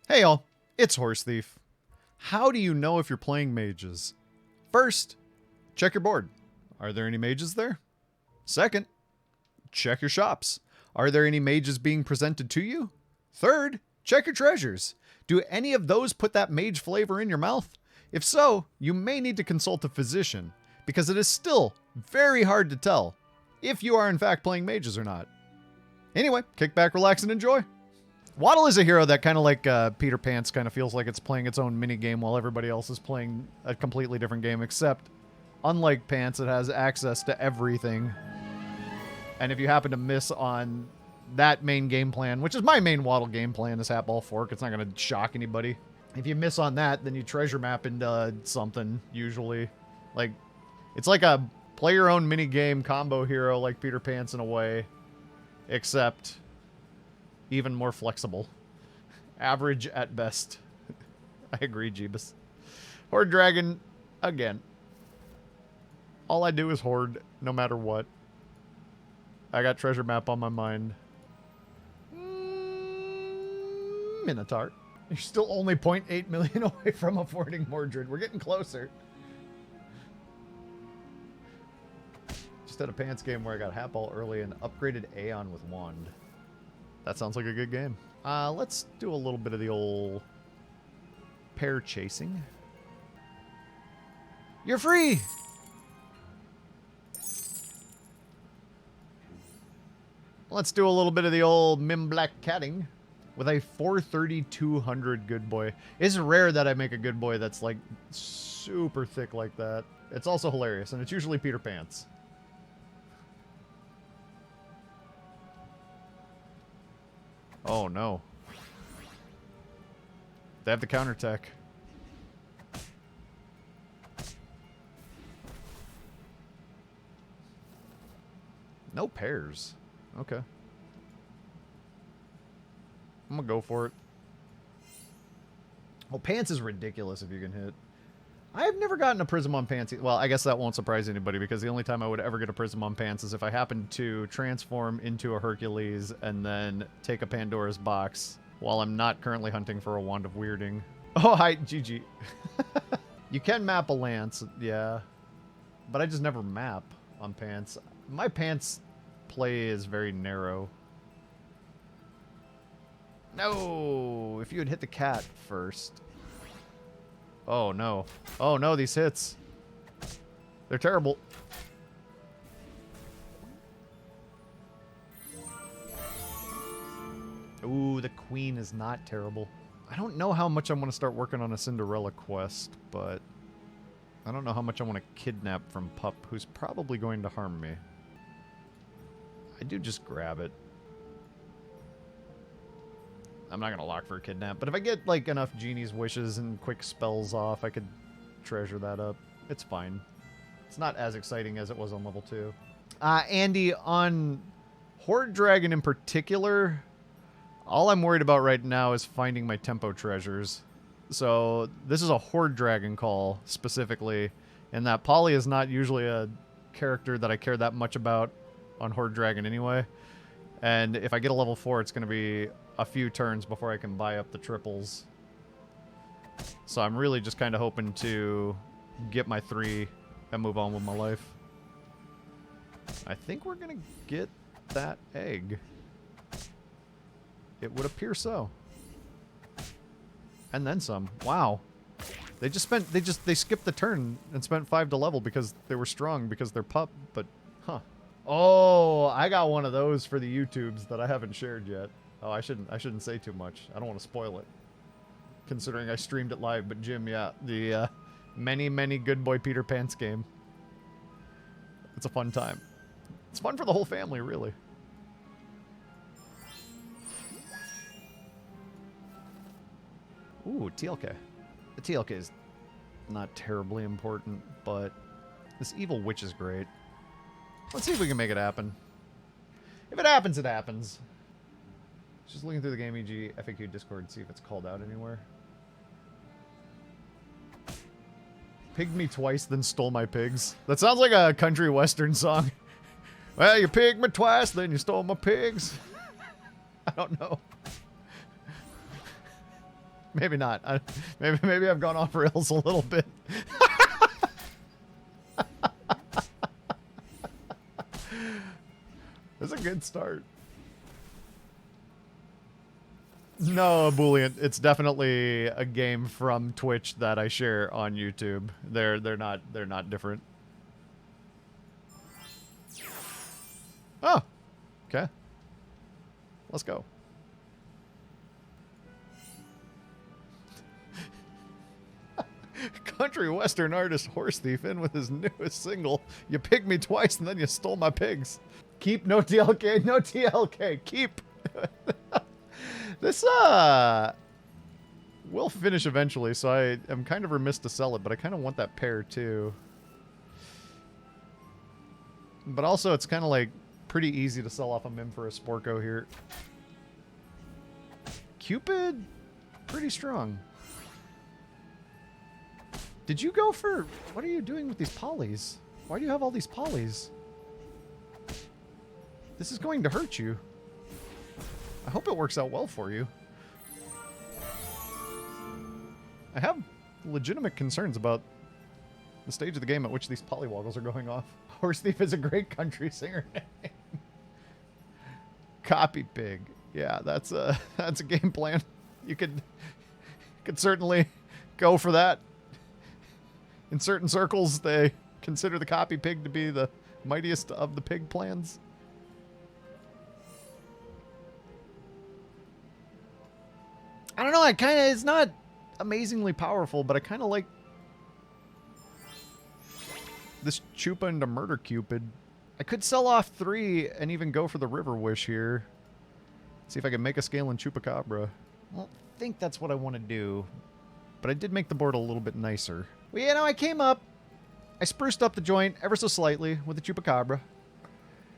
Hey y'all, it's Horse Thief. How do you know if you're playing mages? First, check your board. Are there any mages there? Second, check your shops. Are there any mages being presented to you? Third, check your treasures. Do any of those put that mage flavor in your mouth? If so, you may need to consult a physician, because it is still very hard to tell if you are in fact playing mages or not. Anyway, kick back, relax, and enjoy. Waddle is a hero that kind of like Peter Pants kind of feels like it's playing its own mini game while everybody else is playing a completely different game, except unlike Pants, it has access to everything. And if you happen to miss on that main game plan, which is my main Waddle game plan, is Hat Ball Fork, it's not going to shock anybody. If you miss on that, then you treasure map into something, usually. Like, it's like a play your own mini game combo hero like Peter Pants in a way, except even more flexible. Average at best. I agree, Jeebus. Horde Dragon, again. All I do is horde, no matter what. I got treasure map on my mind. Minotaur. You're still only 0.8 million away from affording Mordred. We're getting closer. Just had a Pants game where I got Hat Ball early and upgraded Aeon with Wand. That sounds like a good game. Let's do a little bit of the old pair chasing. You're free! Let's do a little bit of the old Mim Black catting with a 430-200 good boy. It's rare that I make a good boy that's like super thick like that. It's also hilarious, and it's usually Peter Pants. Oh no. They have the counterattack. No pairs. Okay. I'm gonna go for it. Well, Pants is ridiculous if you can hit. I've never gotten a prism on Pants. Well, I guess that won't surprise anybody because the only time I would ever get a prism on Pants is if I happened to transform into a Hercules and then take a Pandora's box while I'm not currently hunting for a Wand of Weirding. Oh, hi, GG. You can map a Lance, yeah. But I just never map on Pants. My Pants play is very narrow. No! If you had hit the cat first. Oh no. Oh no, these hits. They're terrible. Ooh, the queen is not terrible. I don't know how much I want to start working on a Cinderella quest, but I don't know how much I want to kidnap from Pup, who's probably going to harm me. I do just grab it. I'm not going to lock for a kidnap, but if I get like enough Genie's wishes and quick spells off, I could treasure that up. It's fine. It's not as exciting as it was on level 2. Andy, on Horde Dragon in particular, all I'm worried about right now is finding my tempo treasures. So this is a Horde Dragon call specifically, and that Polly is not usually a character that I care that much about on Horde Dragon anyway. And if I get a level 4, it's going to be a few turns before I can buy up the triples. So I'm really just kind of hoping to get my 3 and move on with my life. I think we're going to get that egg. It would appear so. And then some. Wow. They skipped the turn and spent 5 to level because they were strong because they're pup, but huh. Oh, I got one of those for the YouTubes that I haven't shared yet. Oh, I shouldn't say too much. I don't want to spoil it. Considering I streamed it live, but Jim, yeah, the many good boy Peter Pants game. It's a fun time. It's fun for the whole family, really. Ooh, TLK. The TLK is not terribly important, but this evil witch is great. Let's see if we can make it happen. If it happens, it happens. Just looking through the Game EG FAQ Discord, see if it's called out anywhere. Pigged me twice, then stole my pigs. That sounds like a country western song. Well, you pigged me twice, then you stole my pigs. I don't know. Maybe not. Maybe I've gone off rails a little bit. That's a good start. No, Boolean. It's definitely a game from Twitch that I share on YouTube. They're not different. Oh, okay. Let's go. Country western artist Horse Thief in with his newest single. You pigged me twice and then you stole my pigs. Keep, no TLK, no TLK. Keep. This will finish eventually, so I am kind of remiss to sell it, but I kind of want that pair too. But also, it's kind of like pretty easy to sell off a Mim for a Sporco here. Cupid, pretty strong. Did you go for... What are you doing with these polys? Why do you have all these polys? This is going to hurt you. I hope it works out well for you. I have legitimate concerns about the stage of the game at which these polywoggles are going off. Horse Thief is a great country singer name. Copy Pig. Yeah, that's a game plan. You could certainly go for that. In certain circles, they consider the Copy Pig to be the mightiest of the pig plans. I don't know, it's not amazingly powerful, but I kind of like this chupa into Murder Cupid. I could sell off 3 and even go for the River Wish here. See if I can make a scale in Chupacabra. I don't think that's what I want to do, but I did make the board a little bit nicer. Well, you know, I came up, I spruced up the joint ever so slightly with the Chupacabra.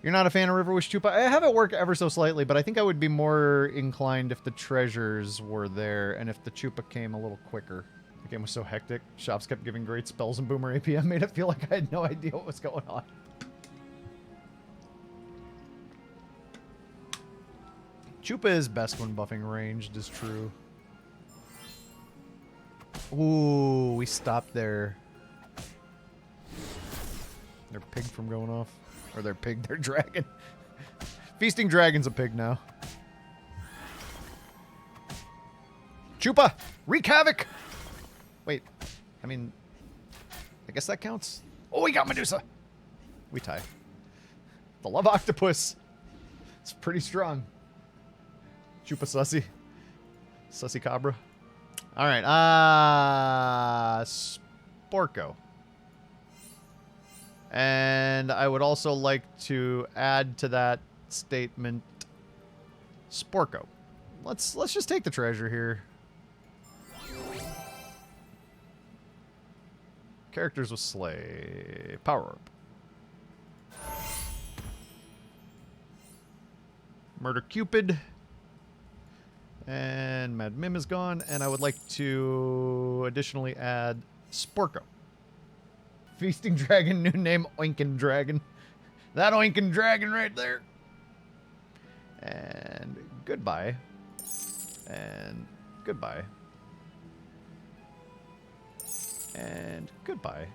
You're not a fan of River Wish Chupa? I have it work ever so slightly, but I think I would be more inclined if the treasures were there and if the Chupa came a little quicker. The game was so hectic. Shops kept giving great spells and Boomer APM made it feel like I had no idea what was going on. Chupa is best when buffing ranged, is true. Ooh, we stopped their pig from going off. Or their pig, their dragon. Feasting Dragon's a pig now. Chupa! Wreak havoc! Wait, I mean, I guess that counts. Oh, we got Medusa! We tie. The Love Octopus. It's pretty strong. Chupa Sussy. Sussy Cabra. Alright, Sporco. And I would also like to add to that statement Sporco. Let's just take the treasure here. Characters with sleigh. Power Orb. Murder Cupid. And Mad Mim is gone. And I would like to additionally add Sporco. Feasting Dragon, new name, Oinkin Dragon. That Oinkin Dragon right there. And goodbye. And goodbye. And goodbye.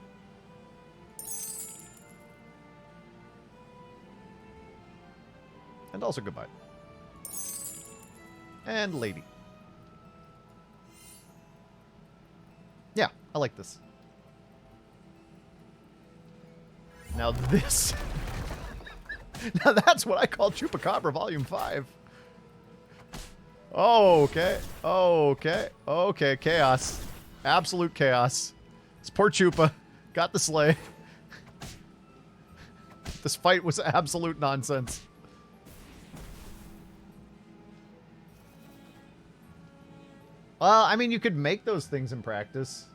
And also goodbye. And lady. Yeah, I like this. Now this... now that's what I call Chupacabra Volume 5. Oh, okay. Oh, okay. Okay, chaos. Absolute chaos. This poor Chupa got the sleigh. This fight was absolute nonsense. Well, I mean, you could make those things in practice.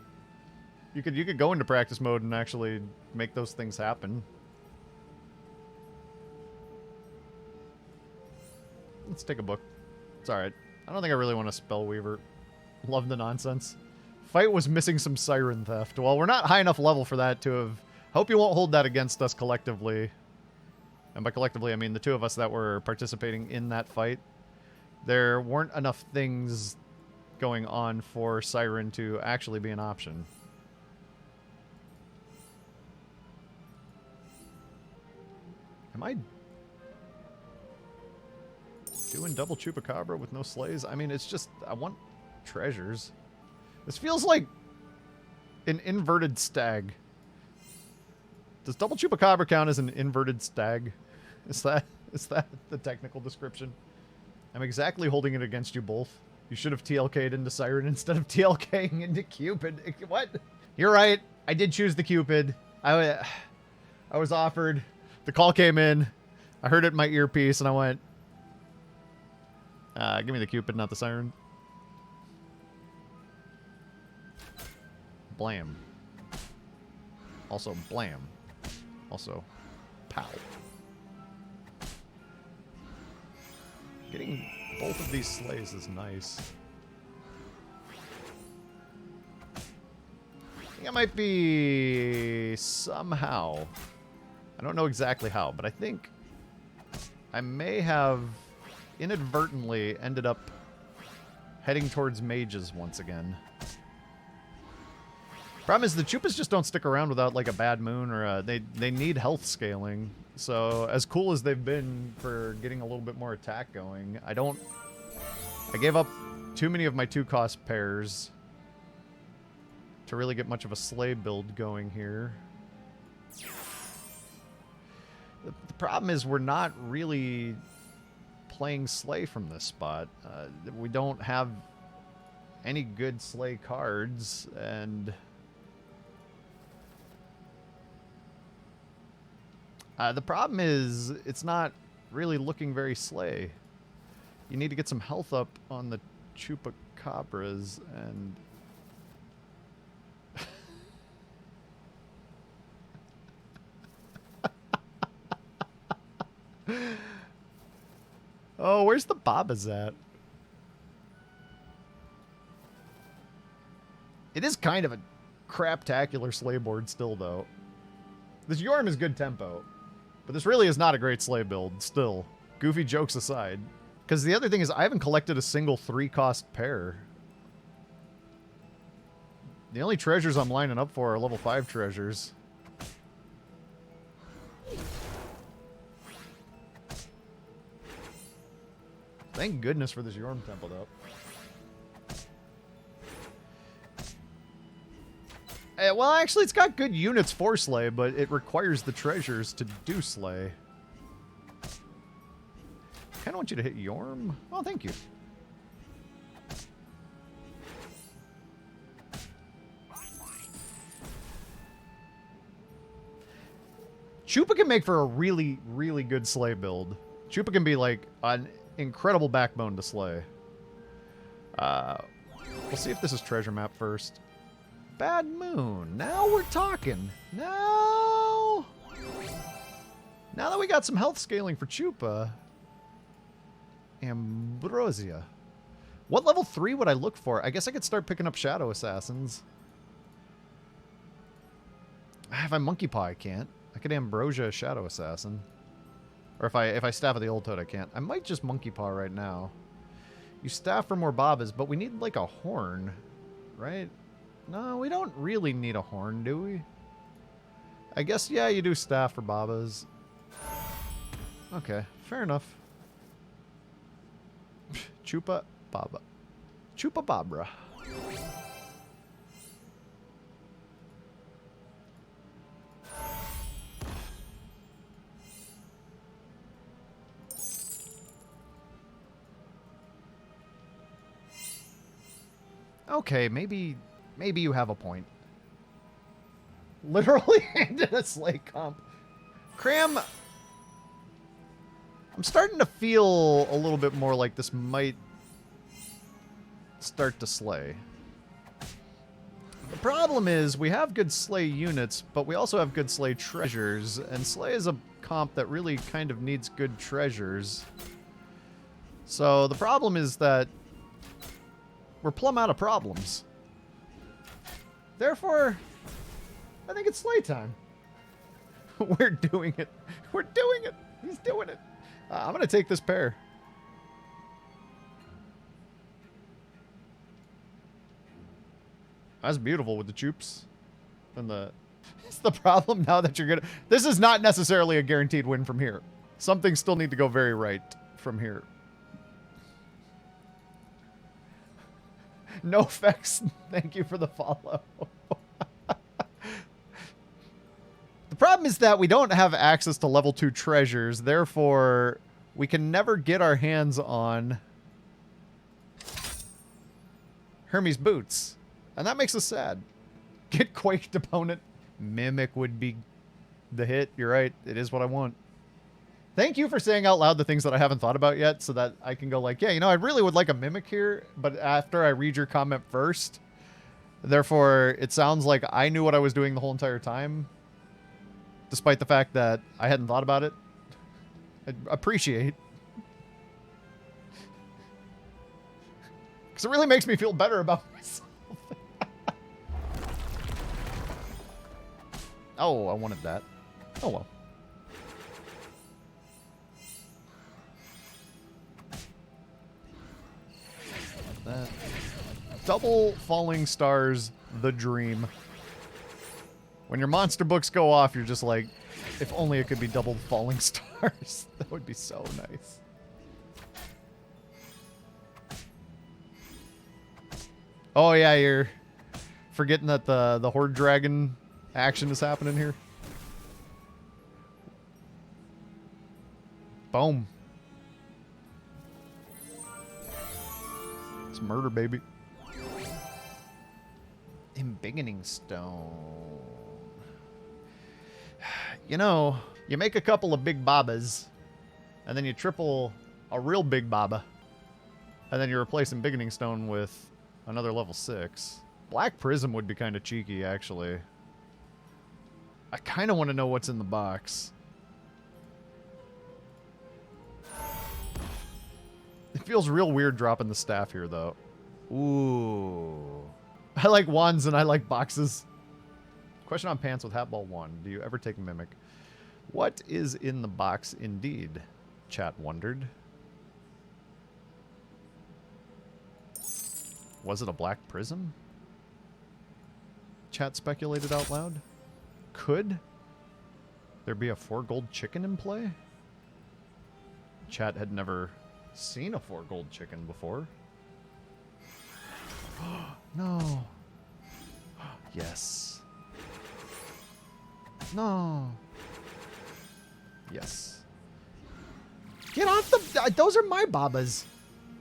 You could go into practice mode and actually make those things happen. Let's take a book. It's alright. I don't think I really want to Spellweaver. Love the nonsense. Fight was missing some Siren Theft. Well, we're not high enough level for that to have... Hope you won't hold that against us collectively. And by collectively, I mean the two of us that were participating in that fight. There weren't enough things going on for Siren to actually be an option. Am I doing double chupacabra with no sleighs? I mean, it's just, I want treasures. This feels like an inverted stag. Does double chupacabra count as an inverted stag? Is that the technical description? I'm exactly holding it against you both. You should have TLK'd into Siren instead of TLKing into Cupid. What? You're right. I did choose the Cupid. I was offered. The call came in. I heard it in my earpiece, and I went, give me the Cupid, not the Siren. Blam. Also, blam. Also, pow. Getting both of these sleighs is nice. I think I might be somehow. I don't know exactly how, but I think I may have inadvertently ended up heading towards mages once again. Problem is the chupas just don't stick around without like a bad moon or they need health scaling. So as cool as they've been for getting a little bit more attack going, I gave up too many of my 2-cost pairs to really get much of a sleigh build going here. The problem is we're not really playing sleigh from this spot. We don't have any good sleigh cards, and the problem is it's not really looking very sleigh. You need to get some health up on the chupacabras, and oh, where's the babas at? It is kind of a craptacular sleigh board still, though. This Yorm is good tempo, but this really is not a great sleigh build still. Goofy jokes aside. Because the other thing is I haven't collected a single 3-cost pair. The only treasures I'm lining up for are level 5 treasures. Thank goodness for this Yorm templed up. Well, actually, it's got good units for sleigh, but it requires the treasures to do sleigh. I kind of want you to hit Yorm. Oh, thank you. Chupa can make for a really, really good sleigh build. Chupa can be like an incredible backbone to sleigh. We'll see if this is treasure map first. Bad moon. Now we're talking. Now that we got some health scaling for Chupa. Ambrosia. What level 3 would I look for? I guess I could start picking up Shadow Assassins. If I Monkey Paw, I can't. I could Ambrosia a Shadow Assassin. Or if I Staff of the Old Toad, I can't. I might just Monkey Paw right now. You staff for more babas, but we need like a horn, right? No, we don't really need a horn, do we? I guess, yeah, you do staff for babas. Okay, fair enough. Chupa Baba. Chupa Babra. Okay, maybe you have a point. Literally handed a sleigh comp. Cram, I'm starting to feel a little bit more like this might start to slay. The problem is we have good sleigh units, but we also have good sleigh treasures, and sleigh is a comp that really kind of needs good treasures. So the problem is that we're plumb out of problems. Therefore, I think it's sleigh time. We're doing it. We're doing it. He's doing it. I'm going to take this pair. That's beautiful with the chups. And the... It's the problem now that you're gonna... This is not necessarily a guaranteed win from here. Some things still need to go very right from here. No effects. Thank you for the follow. The problem is that we don't have access to level 2 treasures. Therefore, we can never get our hands on Hermes boots. And that makes us sad. Get quaked opponent. Mimic would be the hit. You're right. It is what I want. Thank you for saying out loud the things that I haven't thought about yet so that I can go like, yeah, you know, I really would like a mimic here, but after I read your comment first. Therefore, it sounds like I knew what I was doing the whole entire time, despite the fact that I hadn't thought about it. I appreciate. Because it really makes me feel better about myself. Oh, I wanted that. Oh, well. That. Double falling stars, the dream. When your monster books go off, you're just like, if only it could be double falling stars. That would be so nice. Oh yeah, you're forgetting that the horde dragon action is happening here. Boom. It's murder, baby. Embiggening stone. You know, you make a couple of big babas, and then you triple a real big baba, and then you replace embiggening stone with another level 6. Black prism would be kind of cheeky, actually. I kind of want to know what's in the box. It feels real weird dropping the staff here, though. Ooh. I like wands and I like boxes. Question on pants with Hatball 1. Do you ever take Mimic? What is in the box indeed? Chat wondered. Was it a black prism? Chat speculated out loud. Could there be a 4 gold chicken in play? Chat had never seen a 4 gold chicken before. No. Yes. No. Yes. Get off the... Those are my babas.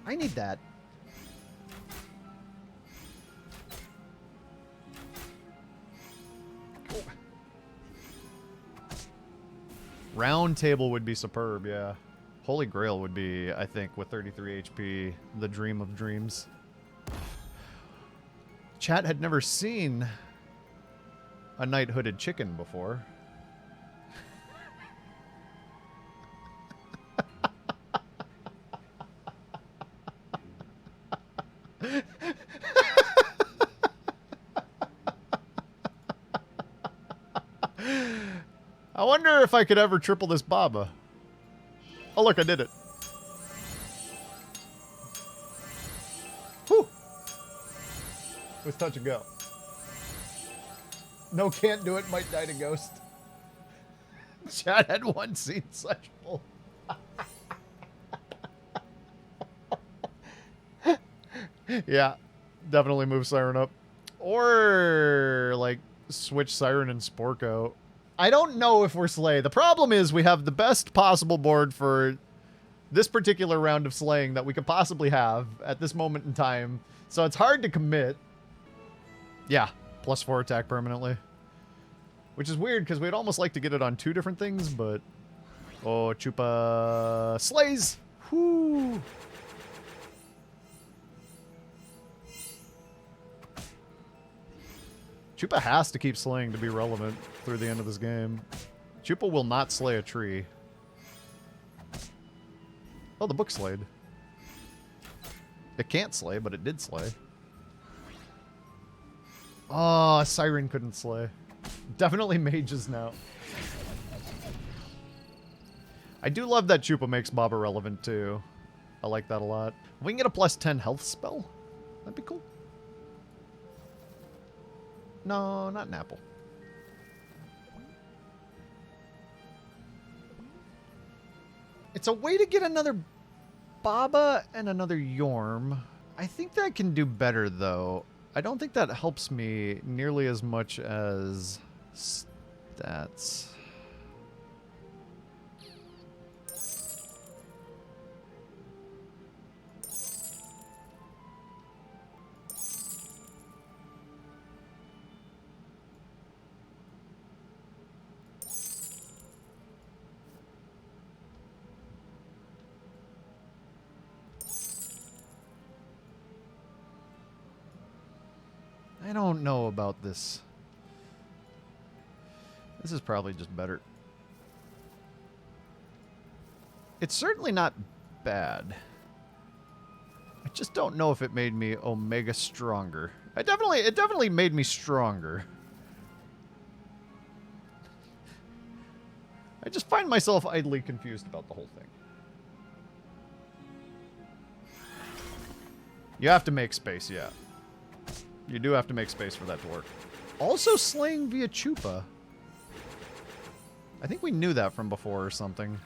I need that. Round table would be superb, yeah. Holy Grail would be, I think, with 33 HP, the dream of dreams. Chat had never seen a night hooded chicken before. I wonder if I could ever triple this Baba. Oh, look, I did it. Whew. It was touch and go. No, can't do it. Might die to ghost. Chad had one seen such bull. Yeah, definitely move Siren up. Or, like, switch Siren and Sporco. I don't know if we're Sleigh. The problem is we have the best possible board for this particular round of slaying that we could possibly have at this moment in time. So it's hard to commit. Yeah, +4 attack permanently. Which is weird because we'd almost like to get it on 2 different things, but... Oh, Chupa slays! Whoo! Chupa has to keep slaying to be relevant through the end of this game. Chupa will not slay a tree. Oh, the book slayed. It can't slay, but it did slay. Oh, Siren couldn't slay. Definitely mages now. I do love that Chupa makes Baba relevant too. I like that a lot. If we can get a +10 health spell, that'd be cool. No, not an apple. It's a way to get another Baba and another Yorm. I think that can do better, though. I don't think that helps me nearly as much as stats. I don't know about this. This is probably just better. It's certainly not bad. I just don't know if it made me Omega stronger. It definitely made me stronger. I just find myself idly confused about the whole thing. You have to make space, yeah. You do have to make space for that to work. Also slaying via chupa. I think we knew that from before or something.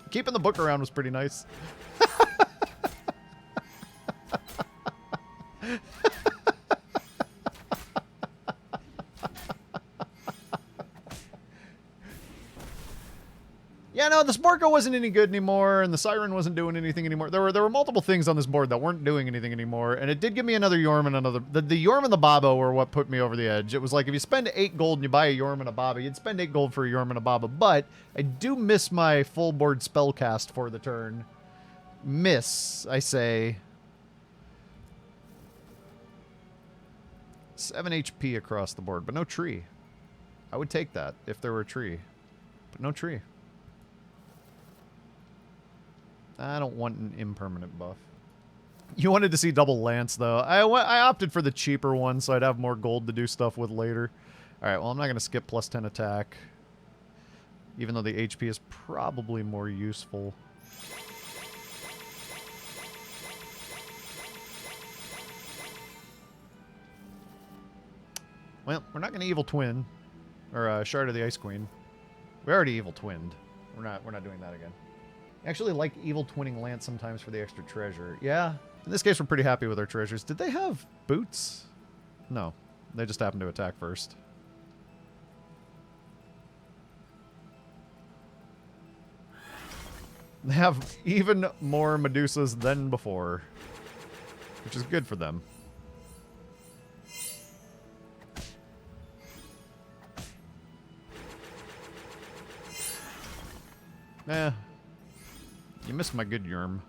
Keeping the book around was pretty nice. Yeah, no, the sporco wasn't any good anymore, and the siren wasn't doing anything anymore. There were multiple things on this board that weren't doing anything anymore, and it did give me another Yorm and another... The Yorm and the Baba were what put me over the edge. It was like, if you spend 8 gold and you buy a Yorm and a Baba, you'd spend 8 gold for a Yorm and a Baba, but I do miss my full board spell cast for the turn. Miss, I say. 7 HP across the board, but no tree. I would take that if there were a tree, but no tree. I don't want an impermanent buff. You wanted to see double lance, though. I opted for the cheaper one, so I'd have more gold to do stuff with later. Alright, well, I'm not going to skip plus 10 attack. Even though the HP is probably more useful. Well, we're not going to evil twin. Or Shard of the Ice Queen. We already evil twinned. We're not doing that again. I actually like evil twinning Lance sometimes for the extra treasure. Yeah, in this case we're pretty happy with our treasures. Did they have boots? No, they just happened to attack first. They have even more Medusas than before, which is good for them. Eh. You missed my good Yerm.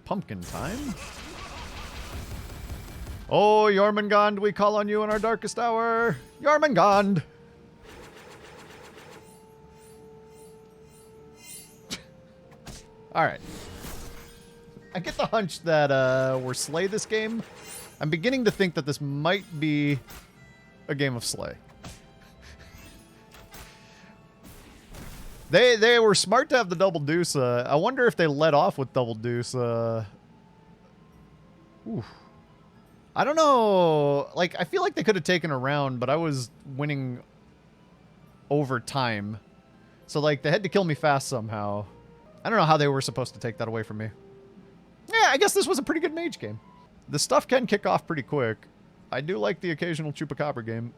Pumpkin time? Oh, Jormungand, we call on you in our darkest hour. Jormungand! Alright. I get the hunch that we're Sleigh this game. I'm beginning to think that this might be a game of Sleigh. They were smart to have the double deuce. I wonder if they let off with double deuce. Oof. I don't know. Like, I feel like they could have taken a round, but I was winning over time. So, like, they had to kill me fast somehow. I don't know how they were supposed to take that away from me. Yeah, I guess this was a pretty good mage game. The stuff can kick off pretty quick. I do like the occasional chupacabra game.